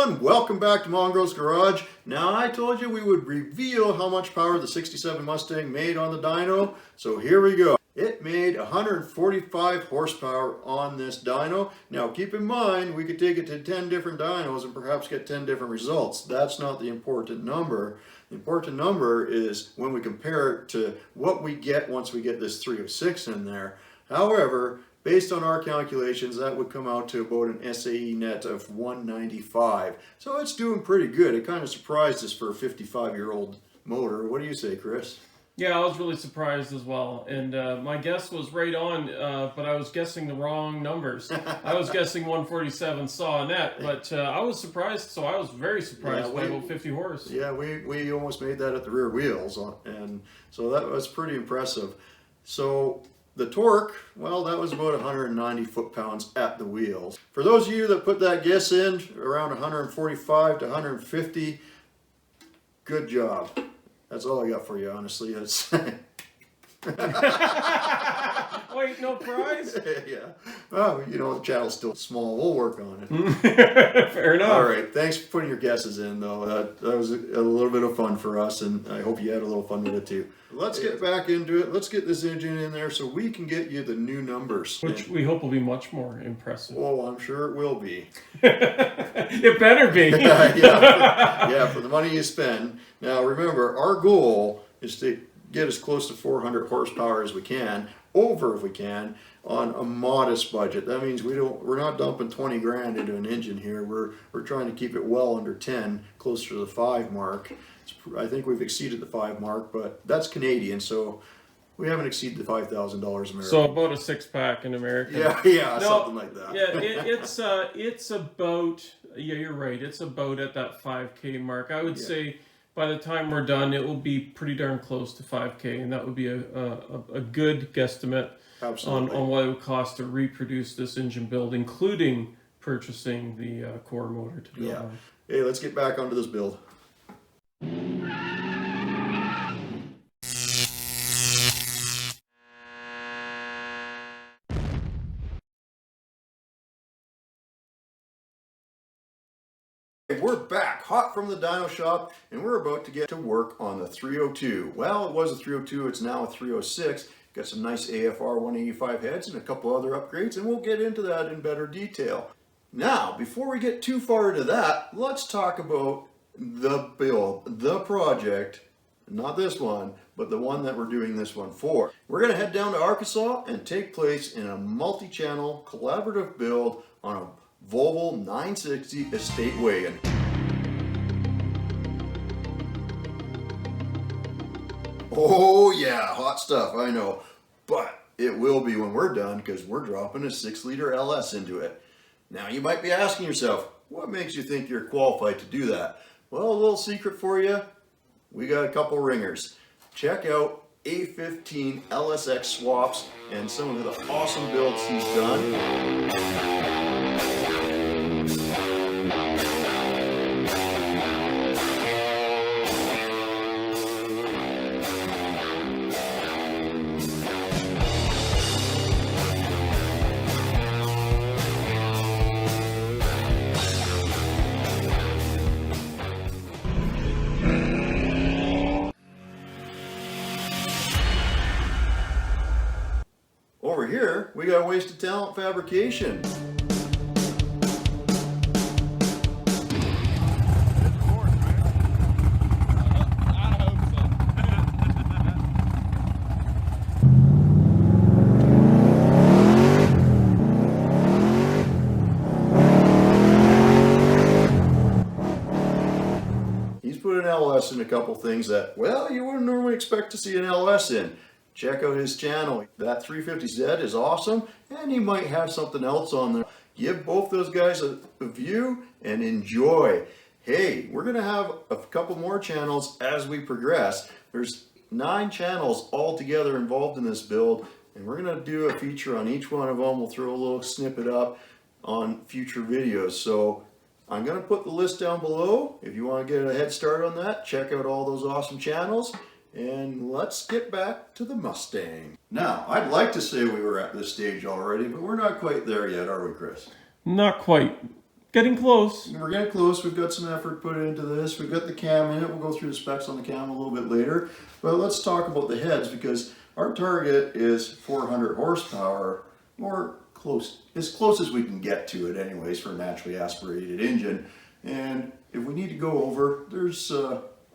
everyone, welcome back to Mongrels Garage. Now I told you we would reveal how much power the 67 Mustang made on the dyno, so here we go. It made 145 horsepower on this dyno. Now keep in mind, we could take it to 10 different dynos and perhaps get 10 different results. That's not the important number. The important number is when we compare it to what we get once we get this 306 in there. However, based on our calculations, that would come out to about an SAE net of 195. So it's doing pretty good. It kind of surprised us for a 55-year-old motor. What do you say, Chris? Yeah, I was really surprised as well. And my guess was right on, but I was guessing the wrong numbers. I was guessing 147 saw net, but I was surprised, so I was very surprised by about 50 horse. Yeah, we almost made that at the rear wheels, and so that was pretty impressive. So the torque, well, that was about 190 foot-pounds at the wheels. For those of you that put that guess in, around 145 to 150, good job. That's all I got for you, honestly. It's Wait, no prize? yeah. Well, you know, the channel's still small. We'll work on it. Fair enough. All right. Thanks for putting your guesses in, though. That was a little bit of fun for us, and I hope you had a little fun with it, too. Let's get back into it. Let's get this engine in there so we can get you the new numbers. Which we hope will be much more impressive. Oh, I'm sure it will be. It better be. Yeah, for the money you spend. Now, remember, our goal is to get as close to 400 horsepower as we can, over if we can, on a modest budget. That means we're not dumping 20 grand into an engine here. We're trying to keep it well under 10, closer to the 5 mark. I think we've exceeded the 5 mark, but that's Canadian, so we haven't exceeded the $5,000 American. So about a 6-pack in America. Yeah, no, something like that. Yeah, it's about, yeah, you're right. It's about at that 5K mark. I would say by the time we're done, it will be pretty darn close to 5K, and that would be a good guesstimate on what it would cost to reproduce this engine build, including purchasing the core motor to build on. Hey, let's get back onto this build. We're back, hot from the dyno shop, and we're about to get to work on the 302. Well, it was a 302, it's now a 306. Got some nice AFR 185 heads and a couple other upgrades, and we'll get into that in better detail. Now, before we get too far into that, let's talk about the build, the project, not this one, but the one that we're doing this one for. We're going to head down to Arkansas and take place in a multi-channel collaborative build on a Volvo 960 estate wagon. Oh yeah, hot stuff, I know. But it will be when we're done, because we're dropping a 6-liter LS into it. Now you might be asking yourself, what makes you think you're qualified to do that? Well, a little secret for you, we got a couple ringers. Check out A15 LSx Swaps and some of the awesome builds he's done. Over here, we got Wasted Talent Fabrication. He's put an LS in a couple things that, well, you wouldn't normally expect to see an LS in. Check out his channel. That 350Z is awesome, and he might have something else on there. Give both those guys a view and enjoy. Hey, we're gonna have a couple more channels as we progress. There's 9 channels altogether involved in this build, and we're gonna do a feature on each one of them. We'll throw a little snippet up on future videos. So I'm gonna put the list down below. If you wanna get a head start on that, check out all those awesome channels. And let's get back to the Mustang. Now, I'd like to say we were at this stage already, but we're not quite there yet, are we, Chris? Not quite. Getting close. We're getting close. We've got some effort put into this. We've got the cam in it. We'll go through the specs on the cam a little bit later. But let's talk about the heads, because our target is 400 horsepower, or as close as we can get to it anyways for a naturally aspirated engine. And if we need to go over, there's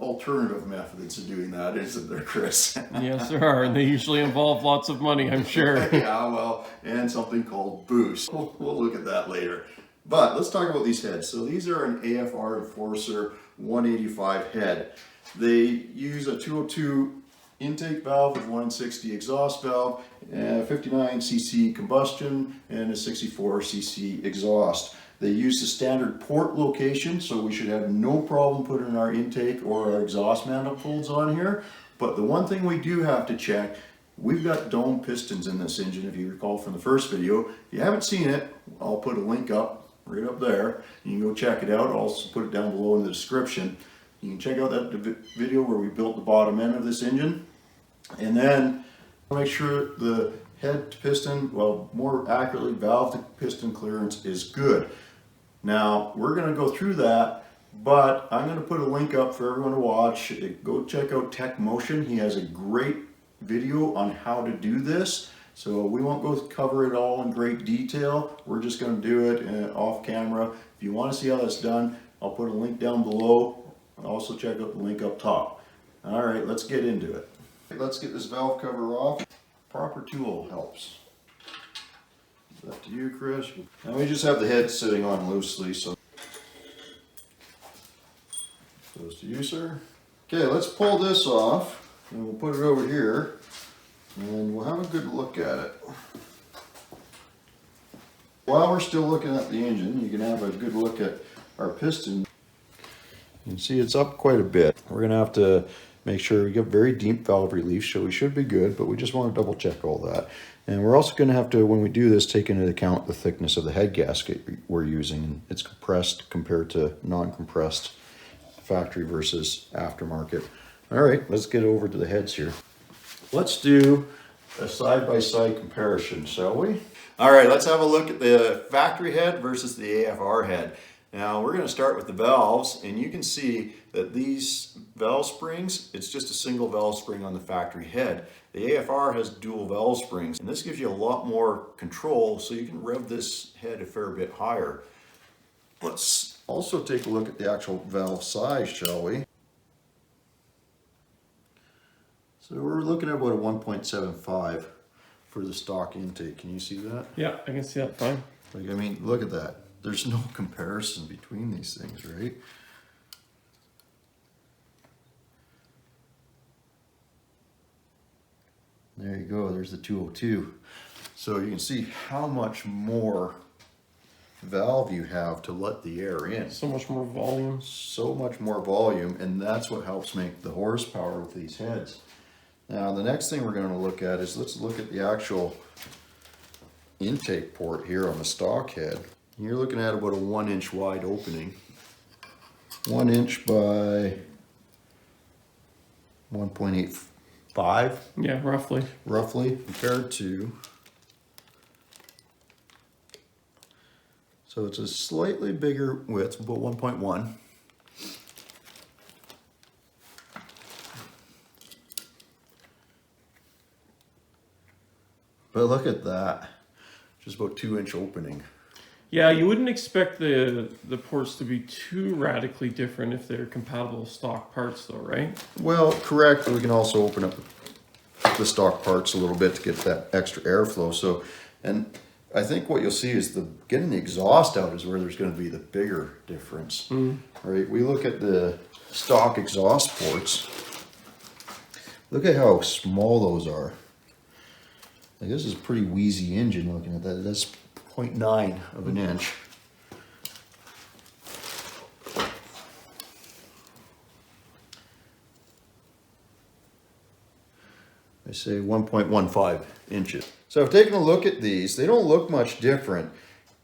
alternative methods of doing that, isn't there, Chris? Yes, there are, and they usually involve lots of money, I'm sure. Yeah, well, and something called boost. We'll look at that later. But let's talk about these heads. So these are an AFR Enforcer 185 head. They use a 202 intake valve with 160 exhaust valve, 59cc combustion, and a 64cc exhaust. They use the standard port location, so we should have no problem putting our intake or our exhaust manifolds on here. But the one thing we do have to check, we've got dome pistons in this engine, if you recall from the first video. If you haven't seen it, I'll put a link up right up there. You can go check it out. I'll also put it down below in the description. You can check out that video where we built the bottom end of this engine. And then make sure the head to piston, well, more accurately, valve to piston clearance is good. Now, we're going to go through that, but I'm going to put a link up for everyone to watch. Go check out Tecmotion. He has a great video on how to do this. So we won't go cover it all in great detail. We're just going to do it off camera. If you want to see how that's done, I'll put a link down below. Also check out the link up top. All right, let's get into it. Let's get this valve cover off. Proper tool helps. Is that to you, Chris? Now we just have the head sitting on loosely, so goes to you, sir. Okay, let's pull this off, and we'll put it over here, and we'll have a good look at it. While we're still looking at the engine, you can have a good look at our piston. You can see it's up quite a bit. We're going to have to make sure we get very deep valve relief, so we should be good, but we just want to double check all that. And we're also going to have to, when we do this, take into account the thickness of the head gasket we're using. It's compressed compared to non-compressed factory versus aftermarket. All right, let's get over to the heads here. Let's do a side-by-side comparison, shall we? All right, let's have a look at the factory head versus the AFR head. Now we're going to start with the valves, and you can see that these valve springs, it's just a single valve spring on the factory head. The AFR has dual valve springs, and this gives you a lot more control, so you can rev this head a fair bit higher. Let's also take a look at the actual valve size, shall we? So we're looking at about a 1.75 for the stock intake. Can you see that? Yeah, I can see that fine. Like, I mean, look at that. There's no comparison between these things, right? There you go, there's the 202. So you can see how much more valve you have to let the air in. So much more volume. So much more volume, and that's what helps make the horsepower with these heads. Now the next thing we're going to look at is, let's look at the actual intake port here on the stock head. You're looking at about a 1 inch wide opening. 1 inch by 1.85. Yeah, roughly. Roughly, compared to. So it's a slightly bigger width, about 1.1. But look at that. Just about 2 inch opening. Yeah, you wouldn't expect the ports to be too radically different if they're compatible stock parts though, right? Well, correct, but we can also open up the stock parts a little bit to get that extra airflow. So, and I think what you'll see is getting the exhaust out is where there's going to be the bigger difference. Right? We look at the stock exhaust ports. Look at how small those are. Like, this is a pretty wheezy engine looking at that. That's 0.9 of an inch. I say 1.15 inches. So I've taken a look at these. They don't look much different,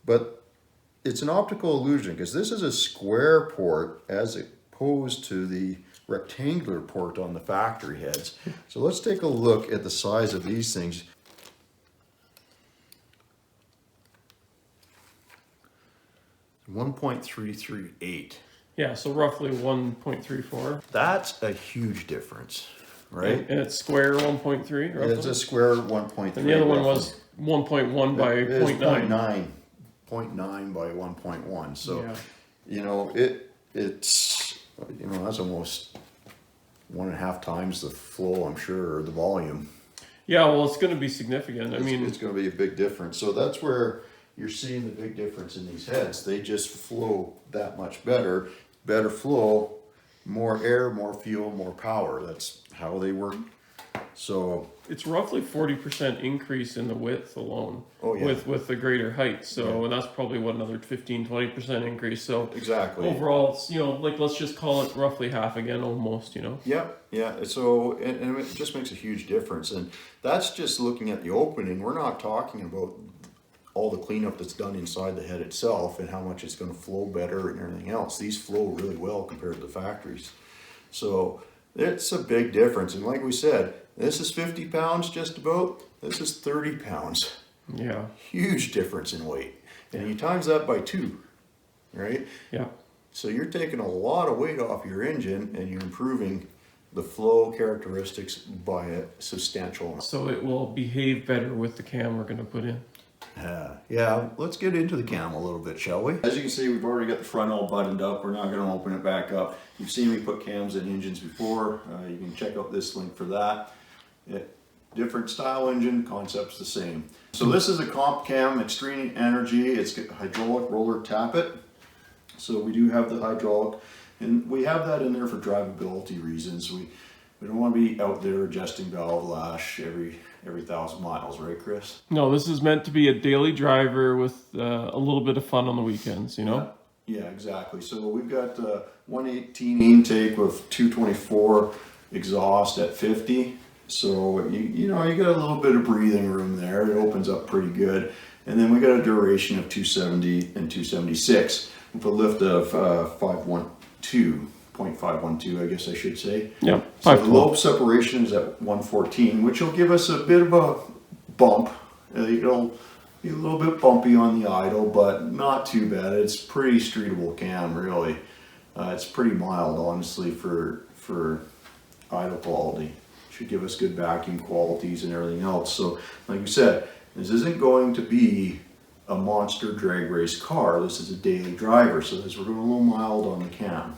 but it's an optical illusion because this is a square port as opposed to the rectangular port on the factory heads. So let's take a look at the size of these things. 1.338. Yeah, so roughly 1.34. That's a huge difference, right? And it's square 1.3, roughly? It's a square 1.3. And the other one was 1.1 by 0.9. 0.9 by 1.1. So, Yeah. you know, it's, you know, that's almost 1.5 times the flow, I'm sure, or the volume. Yeah, well, it's going to be significant. I mean, it's going to be a big difference. So that's where you're seeing the big difference in these heads. They just flow that much better. Better flow, more air, more fuel, more power. That's how they work. So it's roughly 40% increase in the width alone. Oh, yeah. With the greater height. So, Yeah. and that's probably what, another 15-20% increase. So exactly. overall, it's, you know, like, let's just call it roughly half again, almost, you know. Yeah. So and it just makes a huge difference. And that's just looking at the opening. We're not talking about all the cleanup that's done inside the head itself and how much it's going to flow better and everything else. These flow really well compared to the factories. So it's a big difference. And like we said, this is 50 pounds just about. This is 30 pounds. Yeah. Huge difference in weight. And you times that by 2, right? Yeah. So you're taking a lot of weight off your engine and you're improving the flow characteristics by a substantial amount. So it will behave better with the cam we're going to put in. Yeah, let's get into the cam a little bit, shall we? As you can see, we've already got the front all buttoned up. We're not going to open it back up. You've seen me put cams in engines before. You can check out this link for that. Different style engine, concept's the same. So this is a comp cam, extreme energy. It's got hydraulic roller tappet. So we do have the hydraulic, and we have that in there for drivability reasons. We don't want to be out there adjusting valve lash every 1,000 miles, right, Chris? No, this is meant to be a daily driver with a little bit of fun on the weekends, you know? Yeah, exactly. So we've got 118 intake with 224 exhaust at 50. So you know, you got a little bit of breathing room there. It opens up pretty good. And then we got a duration of 270 and 276 with a lift of 0.512, I guess I should say. Yeah. So the lobe separation is at 114, which will give us a bit of a bump. It'll be a little bit bumpy on the idle, but not too bad. It's pretty streetable cam, really. It's pretty mild, honestly, for idle quality. Should give us good vacuum qualities and everything else. So, like we said, this isn't going to be a monster drag race car. This is a daily driver, so we're going a little mild on the cam.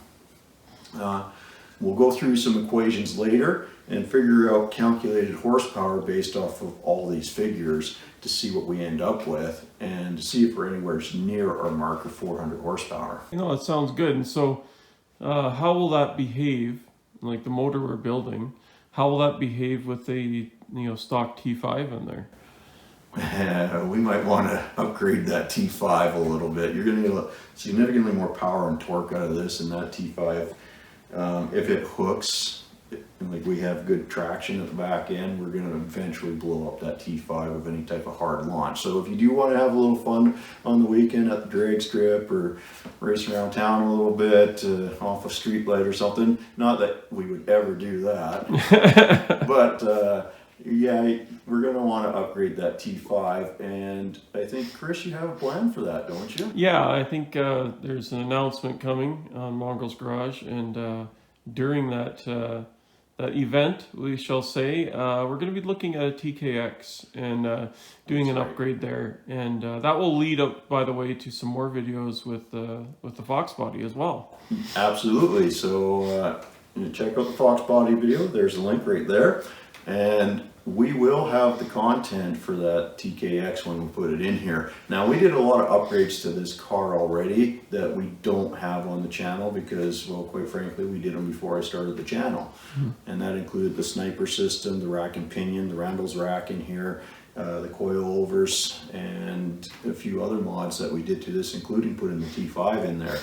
We'll go through some equations later and figure out calculated horsepower based off of all these figures to see what we end up with and to see if we're anywhere near our mark of 400 horsepower. You know, that sounds good. And so how will that behave, like the motor we're building, how will that behave with the stock T5 in there? We might want to upgrade that T5 a little bit. You're going to get significantly more power and torque out of this than that T5. If it hooks, and like we have good traction at the back end, we're going to eventually blow up that T5 with any type of hard launch. So if you do want to have a little fun on the weekend at the drag strip or race around town a little bit off a street light or something, not that we would ever do that, but yeah, we're going to want to upgrade that T5, and I think, Chris, you have a plan for that, don't you? Yeah, I think there's an announcement coming on Mongrels Garage, and during that event, we shall say, we're going to be looking at a TKX and doing an upgrade there, and that will lead up, by the way, to some more videos with the Foxbody as well. Absolutely. So check out the Foxbody video. There's a link right there, and we will have the content for that TKX when we put it in here. Now, we did a lot of upgrades to this car already that we don't have on the channel because, well, quite frankly, we did them before I started the channel. And that included the sniper system, the rack and pinion, the Randall's rack in here, the coilovers, and a few other mods that we did to this, including putting the T5 in there.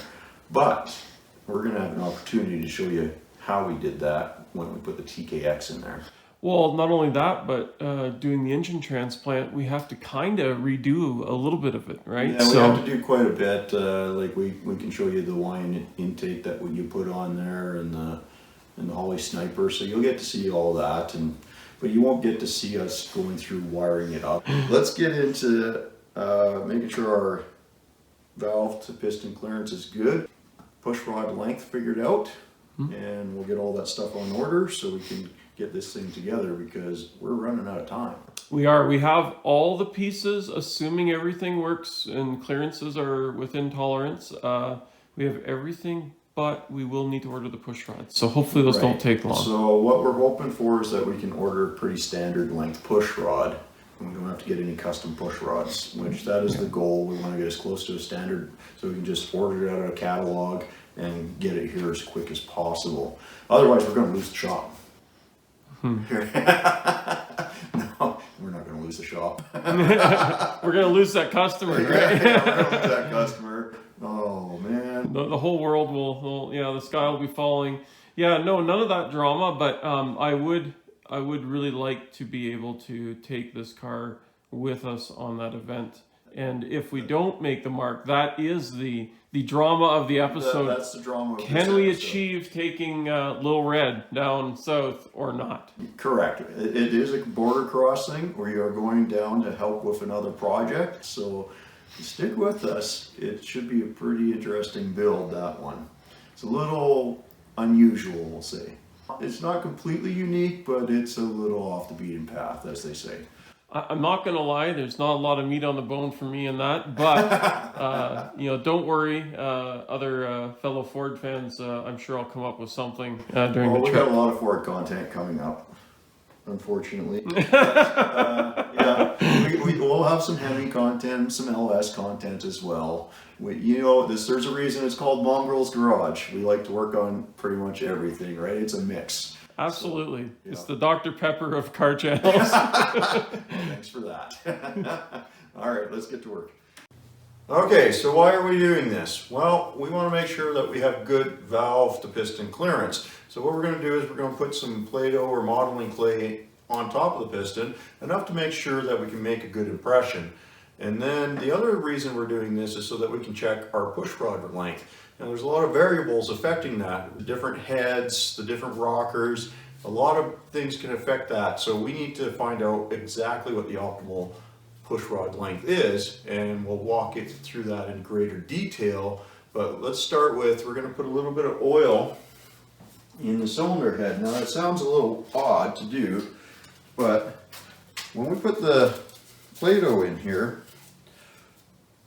But we're going to have an opportunity to show you how we did that when we put the TKX in there. Well, not only that, but doing the engine transplant, we have to kind of redo a little bit of it, right? Yeah, we have to do quite a bit. Like we can show you the wine intake that you put on there and the Holly Sniper, so you'll get to see all that, but you won't get to see us going through wiring it up. Let's get into making sure our valve to piston clearance is good. Push rod length figured out, and we'll get all that stuff on order so we can get this thing together because we're running out of time. We are. We have all the pieces, assuming everything works and clearances are within tolerance. We have everything, but we will need to order the push rods. So hopefully those don't take long. So what we're hoping for is that we can order a pretty standard length push rod. And we don't have to get any custom push rods, which that is the goal. We want to get as close to a standard so we can just order it out of a catalog and get it here as quick as possible. Otherwise, we're going to lose the shop. No, we're not going to lose the shop. We're going to lose that customer, right? Yeah, we're going to lose that customer. Oh, man. The whole world will, the sky will be falling. Yeah, no, none of that drama, but I would really like to be able to take this car with us on that event. And if we don't make the mark, that is the drama of the episode. That's the drama of Can we achieve taking Lil Red down south or not? Correct. It is a border crossing. We are going down to help with another project. So stick with us. It should be a pretty interesting build, that one. It's a little unusual, we'll say. It's not completely unique, but it's a little off the beaten path, as they say. I'm not going to lie, there's not a lot of meat on the bone for me in that, but, don't worry, other fellow Ford fans, I'm sure I'll come up with something during the trip. We've got a lot of Ford content coming up, unfortunately. We'll have some Hemi content, some LS content as well. There's a reason it's called Mongrels Garage. We like to work on pretty much everything, right? It's a mix. Absolutely. So, yeah. It's the Dr. Pepper of car channels. Thanks for that. All right, let's get to work. Okay, so why are we doing this? Well, we want to make sure that we have good valve to piston clearance. So what we're going to do is we're going to put some Play-Doh or modeling clay on top of the piston, enough to make sure that we can make a good impression. And then the other reason we're doing this is so that we can check our push rod length. Now there's a lot of variables affecting that. The different heads, the different rockers, a lot of things can affect that. So we need to find out exactly what the optimal push rod length is, and we'll walk it through that in greater detail. But let's start with, we're going to put a little bit of oil in the cylinder head. Now it sounds a little odd to do, but when we put the Play-Doh in here,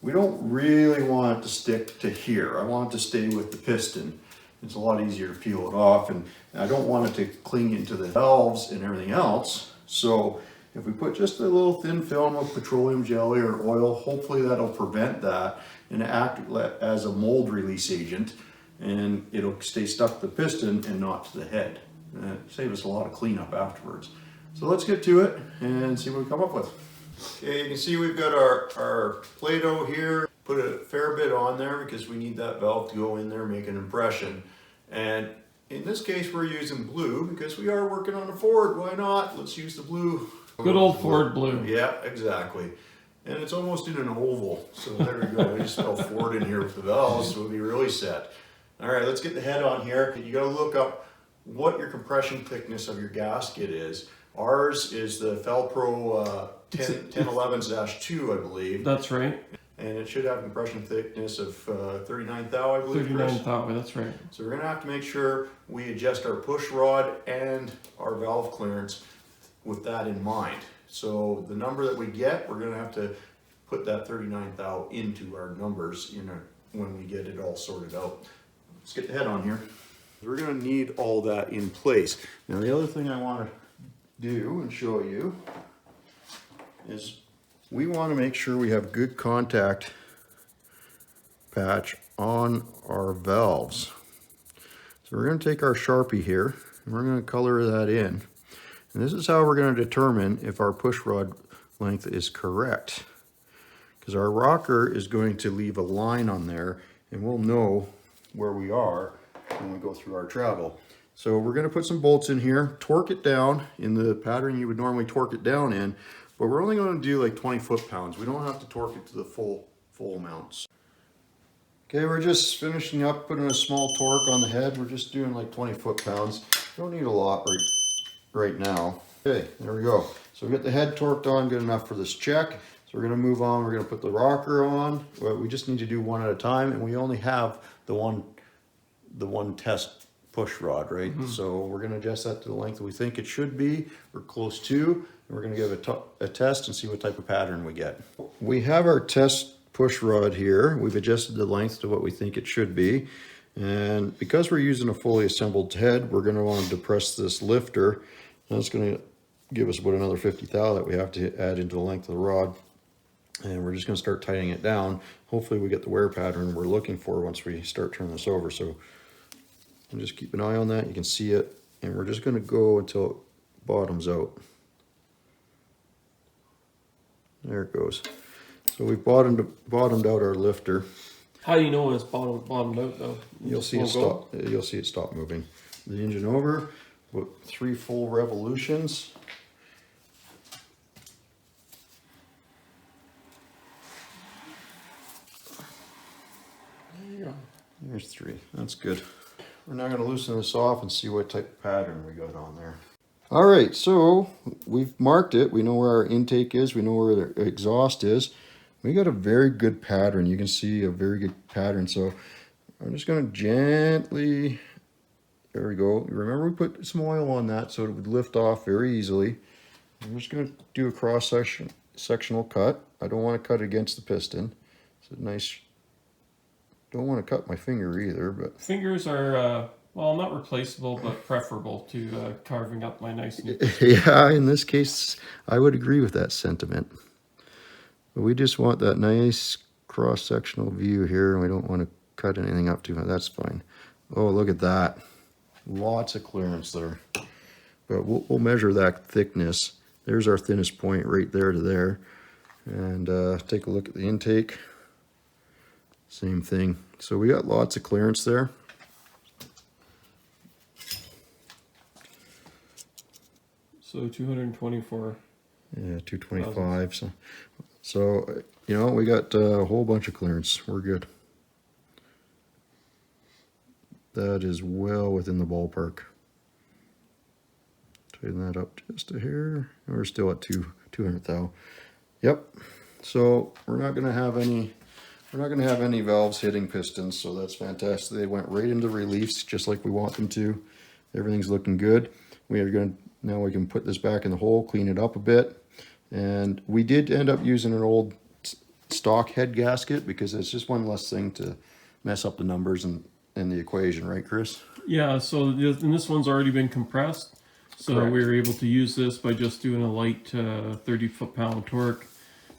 we don't really want it to stick to here. I want it to stay with the piston. It's a lot easier to peel it off, and I don't want it to cling into the valves and everything else. So if we put just a little thin film of petroleum jelly or oil, hopefully that'll prevent that and act as a mold release agent, and it'll stay stuck to the piston and not to the head. And save us a lot of cleanup afterwards. So let's get to it and see what we come up with. Okay, you can see we've got our Play-Doh here. Put a fair bit on there because we need that valve to go in there and make an impression. And in this case, we're using blue because we are working on a Ford. Why not? Let's use the blue. Good old Ford blue. Yeah, exactly. And it's almost in an oval. So there we go. We just spell Ford in here with the valves, so we'll be really set. All right, let's get the head on here. You got to look up what your compression thickness of your gasket is. Ours is the Felpro 1011-2, I believe. That's right. And it should have compression thickness of 39 thou, I believe. 39 thou, that's right. So we're going to have to make sure we adjust our push rod and our valve clearance with that in mind. So the number that we get, we're going to have to put that 39 thou into our numbers when we get it all sorted out. Let's get the head on here. We're going to need all that in place. Now the other thing I want to do and show you is we want to make sure we have good contact patch on our valves. So we're going to take our Sharpie here and we're going to color that in. And this is how we're going to determine if our push rod length is correct. Because our rocker is going to leave a line on there and we'll know where we are when we go through our travel. So we're going to put some bolts in here, torque it down in the pattern you would normally torque it down in, but we're only going to do like 20 foot-pounds. We don't have to torque it to the full amounts. Okay, we're just finishing up putting a small torque on the head. We're just doing like 20 foot-pounds. Don't need a lot right now. Okay, there we go. So we got the head torqued on good enough for this check. So we're gonna move on, we're gonna put the rocker on. Well, we just need to do one at a time, and we only have the one test push rod, right? So we're gonna adjust that to the length that we think it should be, or close to, and we're gonna give a test and see what type of pattern we get. We have our test push rod here. We've adjusted the length to what we think it should be. And because we're using a fully assembled head, we're gonna want to depress this lifter. That's gonna give us about another 50 thou that we have to add into the length of the rod. And we're just gonna start tightening it down. Hopefully we get the wear pattern we're looking for once we start turning this over. So just keep an eye on that, you can see it. And we're just gonna go until it bottoms out. There it goes. So we've bottomed out our lifter. How do you know when it's bottomed out though? You'll see it stop. You'll see it stop moving. The engine over, about 3 full revolutions. There you go. There's 3. That's good. We're now going to loosen this off and see what type of pattern we got on there. All right, so we've marked it. We know where our intake is. We know where the exhaust is. We got a very good pattern. You can see a very good pattern. So I'm just going to gently, there we go. Remember we put some oil on that so it would lift off very easily. I'm just going to do a cross sectional cut. I don't want to cut against the piston. It's a nice, don't want to cut my finger either, but. Fingers are, well, not replaceable, but preferable to carving up my nice. Yeah, in this case, I would agree with that sentiment. But we just want that nice cross-sectional view here, and we don't want to cut anything up too much. That's fine. Oh, look at that. Lots of clearance there. But we'll measure that thickness. There's our thinnest point right there to there. And take a look at the intake. Same thing. So we got lots of clearance there. So 224. Yeah, 225. So, you know, we got a whole bunch of clearance. We're good. That is well within the ballpark. Tighten that up just a hair. We're still at 200 thou. Yep. So we're not going to have any valves hitting pistons. So that's fantastic. They went right into reliefs just like we want them to. Everything's looking good. Now we can put this back in the hole, clean it up a bit. And we did end up using an old stock head gasket because it's just one less thing to mess up the numbers and the equation, right, Chris? Yeah, so and this one's already been compressed. So Correct. we were able to use this by just doing a light 30 foot-pound torque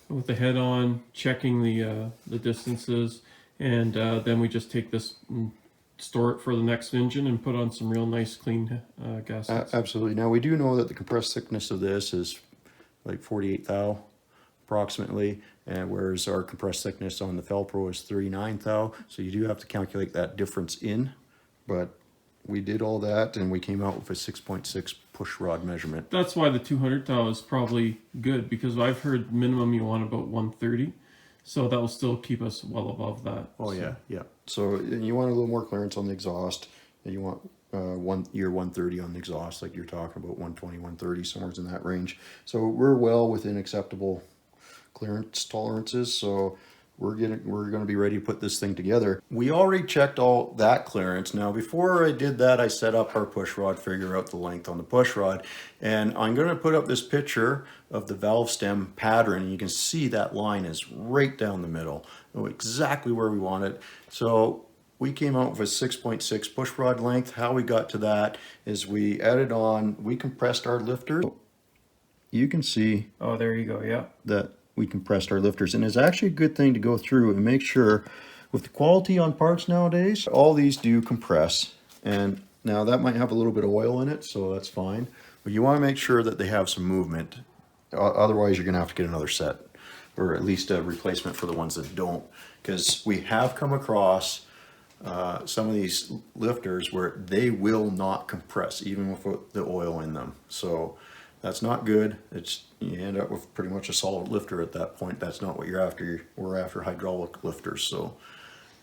with the head on, checking the distances, and then we just take this and store it for the next engine and put on some real nice clean gaskets. Absolutely. Now we do know that the compressed thickness of this is like 48 thou approximately, and whereas our compressed thickness on the Felpro is 39 thou, so you do have to calculate that difference in, but we did all that and we came out with a 6.6 push rod measurement. That's why the 200 thou is probably good, because I've heard minimum you want about 130, so that will still keep us well above that. Oh, so. Yeah. So you want a little more clearance on the exhaust, and you want 130 on the exhaust, like you're talking about 120, 130, somewhere in that range. So we're well within acceptable clearance tolerances. So we're going to be ready to put this thing together. We already checked all that clearance. Now, before I did that, I set up our push rod, figure out the length on the push rod, and I'm going to put up this picture of the valve stem pattern. And you can see that line is right down the middle, exactly where we want it. So we came out with a 6.6 push rod length. How we got to that is we compressed our lifter. You can see. Oh, there you go, yeah. That we compressed our lifters, and it's actually a good thing to go through and make sure with the quality on parts nowadays, all these do compress. And now that might have a little bit of oil in it, so that's fine. But you want to make sure that they have some movement. Otherwise, you're going to have to get another set, or at least a replacement for the ones that don't. Because we have come across some of these lifters where they will not compress, even with the oil in them. So that's not good. You end up with pretty much a solid lifter at that point. That's not what you're after. We're after hydraulic lifters. So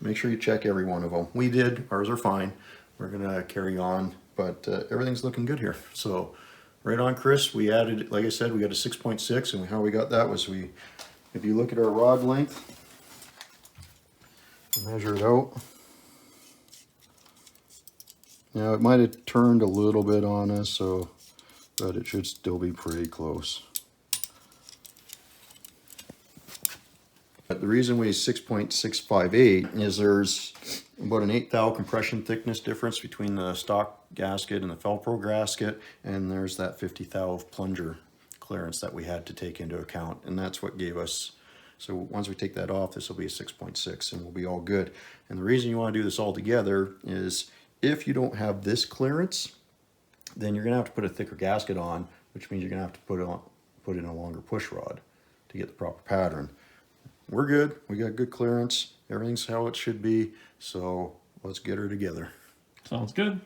make sure you check every one of them. We did. Ours are fine. We're going to carry on, but everything's looking good here. So right on, Chris. We added, like I said, we got a 6.6, and how we got that was we if you look at our rod length, measure it out. Now it might have turned a little bit on us, so, but it should still be pretty close. But the reason we use 6.658 is there's about an 1/8 thou compression thickness difference between the stock gasket and the Felpro gasket, and there's that 50 thou of plunger clearance that we had to take into account, and that's what gave us. So once we take that off, this will be a 6.6 and we'll be all good. And the reason you want to do this all together is if you don't have this clearance, then you're going to have to put a thicker gasket on, which means you're going to have to put in a longer push rod to get the proper pattern. We're good. We got good clearance. Everything's how it should be. So let's get her together. Sounds good.